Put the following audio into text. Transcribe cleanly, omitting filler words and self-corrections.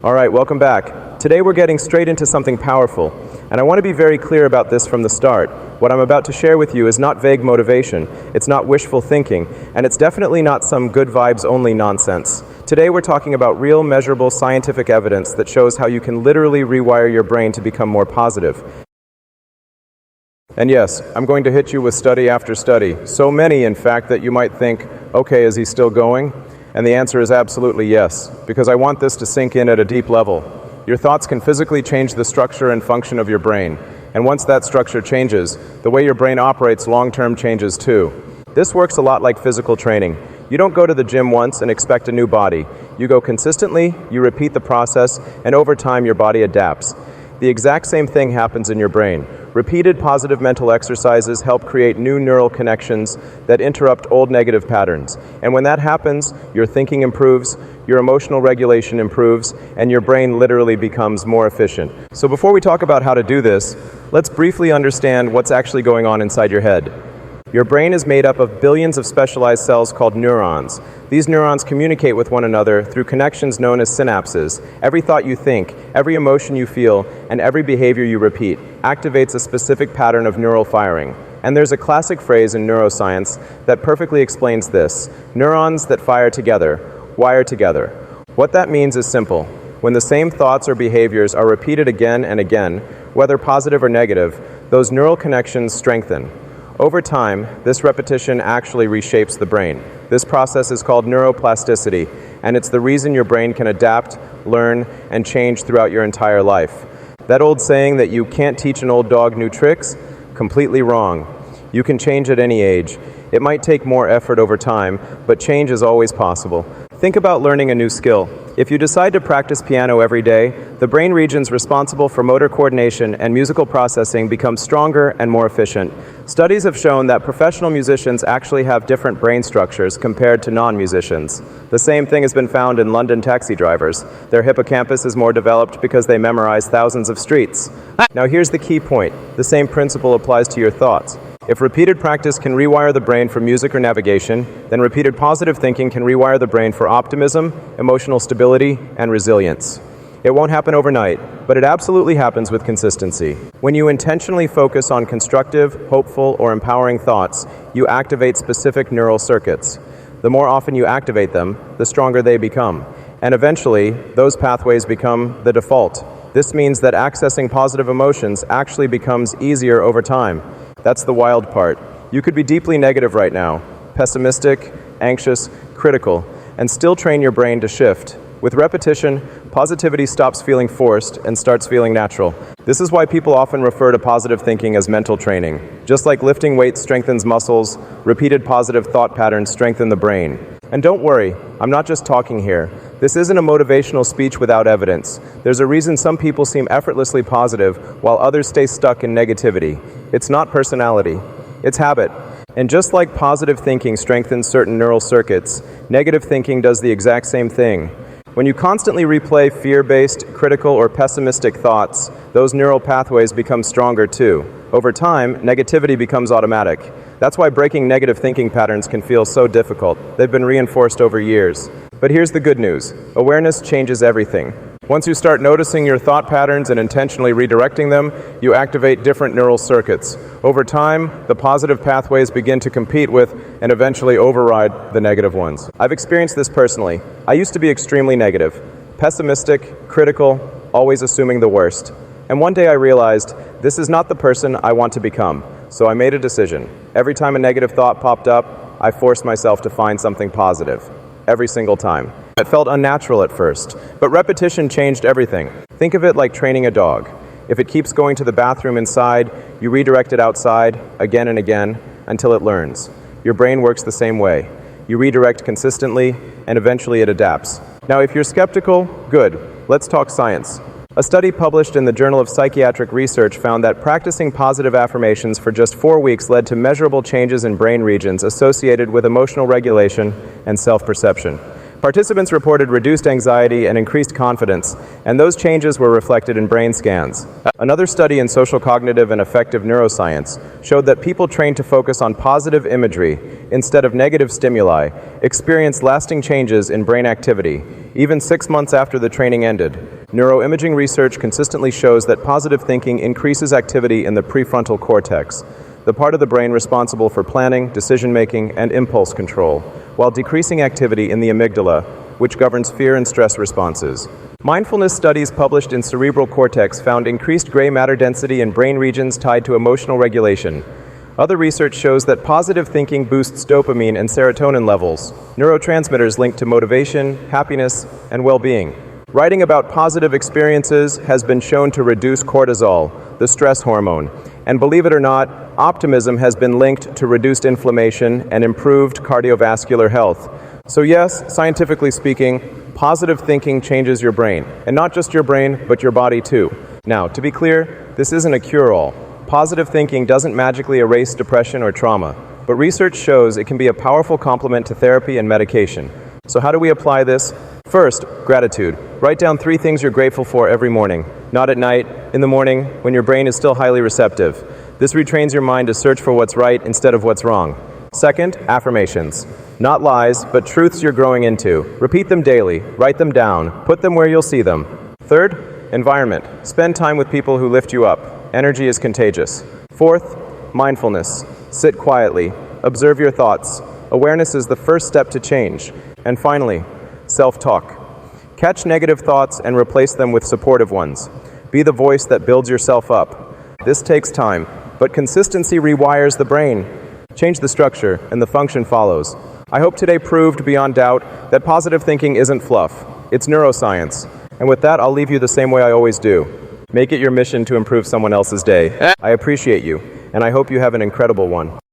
All right, welcome back. Today we're getting straight into something powerful, and I want to be very clear about this from the start. What I'm about to share with you is not vague motivation, it's not wishful thinking, and it's definitely not some good vibes only nonsense. Today we're talking about real, measurable scientific evidence that shows how you can literally rewire your brain to become more positive. And yes, I'm going to hit you with study after study, so many in fact that you might think, okay, is he still going? And the answer is absolutely yes, because I want this to sink in at a deep level. Your thoughts can physically change the structure and function of your brain, and once that structure changes, the way your brain operates long-term changes too. This works a lot like physical training. You don't go to the gym once and expect a new body. You go consistently, you repeat the process, and over time your body adapts. The exact same thing happens in your brain. Repeated positive mental exercises help create new neural connections that interrupt old negative patterns. And when that happens, your thinking improves, your emotional regulation improves, and your brain literally becomes more efficient. So before we talk about how to do this, let's briefly understand what's actually going on inside your head. Your brain is made up of billions of specialized cells called neurons. These neurons communicate with one another through connections known as synapses. Every thought you think, every emotion you feel, and every behavior you repeat activates a specific pattern of neural firing. And there's a classic phrase in neuroscience that perfectly explains this: neurons that fire together, wire together. What that means is simple. When the same thoughts or behaviors are repeated again and again, whether positive or negative, those neural connections strengthen. Over time, this repetition actually reshapes the brain. This process is called neuroplasticity, and it's the reason your brain can adapt, learn, and change throughout your entire life. That old saying that you can't teach an old dog new tricks? Completely wrong. You can change at any age. It might take more effort over time, but change is always possible. Think about learning a new skill. If you decide to practice piano every day, the brain regions responsible for motor coordination and musical processing become stronger and more efficient. Studies have shown that professional musicians actually have different brain structures compared to non-musicians. The same thing has been found in London taxi drivers. Their hippocampus is more developed because they memorize thousands of streets. Now here's the key point. The same principle applies to your thoughts. If repeated practice can rewire the brain for music or navigation, then repeated positive thinking can rewire the brain for optimism, emotional stability, and resilience. It won't happen overnight, but it absolutely happens with consistency. When you intentionally focus on constructive, hopeful, or empowering thoughts, you activate specific neural circuits. The more often you activate them, the stronger they become. And eventually, those pathways become the default. This means that accessing positive emotions actually becomes easier over time. That's the wild part. You could be deeply negative right now, pessimistic, anxious, critical, and still train your brain to shift. With repetition, positivity stops feeling forced and starts feeling natural. This is why people often refer to positive thinking as mental training. Just like lifting weights strengthens muscles, repeated positive thought patterns strengthen the brain. And don't worry, I'm not just talking here. This isn't a motivational speech without evidence. There's a reason some people seem effortlessly positive while others stay stuck in negativity. It's not personality, it's habit. And just like positive thinking strengthens certain neural circuits, negative thinking does the exact same thing. When you constantly replay fear-based, critical, or pessimistic thoughts, those neural pathways become stronger too. Over time, negativity becomes automatic. That's why breaking negative thinking patterns can feel so difficult. They've been reinforced over years. But here's the good news. Awareness changes everything. Once you start noticing your thought patterns and intentionally redirecting them, you activate different neural circuits. Over time, the positive pathways begin to compete with and eventually override the negative ones. I've experienced this personally. I used to be extremely negative, pessimistic, critical, always assuming the worst. And one day I realized this is not the person I want to become. So I made a decision. Every time a negative thought popped up, I forced myself to find something positive. Every single time. It felt unnatural at first, but repetition changed everything. Think of it like training a dog. If it keeps going to the bathroom inside, you redirect it outside again and again until it learns. Your brain works the same way. You redirect consistently, and eventually it adapts. Now, if you're skeptical, good. Let's talk science. A study published in the Journal of Psychiatric Research found that practicing positive affirmations for just 4 weeks led to measurable changes in brain regions associated with emotional regulation and self-perception. Participants reported reduced anxiety and increased confidence, and those changes were reflected in brain scans. Another study in social cognitive and affective neuroscience showed that people trained to focus on positive imagery instead of negative stimuli experienced lasting changes in brain activity, even 6 months after the training ended. Neuroimaging research consistently shows that positive thinking increases activity in the prefrontal cortex, the part of the brain responsible for planning, decision-making, and impulse control, while decreasing activity in the amygdala, which governs fear and stress responses. Mindfulness studies published in cerebral cortex found increased gray matter density in brain regions tied to emotional regulation. Other research shows that positive thinking boosts dopamine and serotonin levels, neurotransmitters linked to motivation, happiness, and well-being. Writing about positive experiences has been shown to reduce cortisol, the stress hormone, and believe it or not, optimism has been linked to reduced inflammation and improved cardiovascular health. So yes, scientifically speaking, positive thinking changes your brain, and not just your brain, but your body too. Now, to be clear, this isn't a cure-all. Positive thinking doesn't magically erase depression or trauma, but research shows it can be a powerful complement to therapy and medication. So how do we apply this? First, gratitude. Write down 3 things you're grateful for every morning. Not at night, in the morning, when your brain is still highly receptive. This retrains your mind to search for what's right instead of what's wrong. Second, affirmations. Not lies, but truths you're growing into. Repeat them daily. Write them down. Put them where you'll see them. Third, environment. Spend time with people who lift you up. Energy is contagious. Fourth, mindfulness. Sit quietly. Observe your thoughts. Awareness is the first step to change. And finally, self-talk. Catch negative thoughts and replace them with supportive ones. Be the voice that builds yourself up. This takes time, but consistency rewires the brain. Change the structure, and the function follows. I hope today proved beyond doubt that positive thinking isn't fluff. It's neuroscience. And with that, I'll leave you the same way I always do. Make it your mission to improve someone else's day. I appreciate you, and I hope you have an incredible one.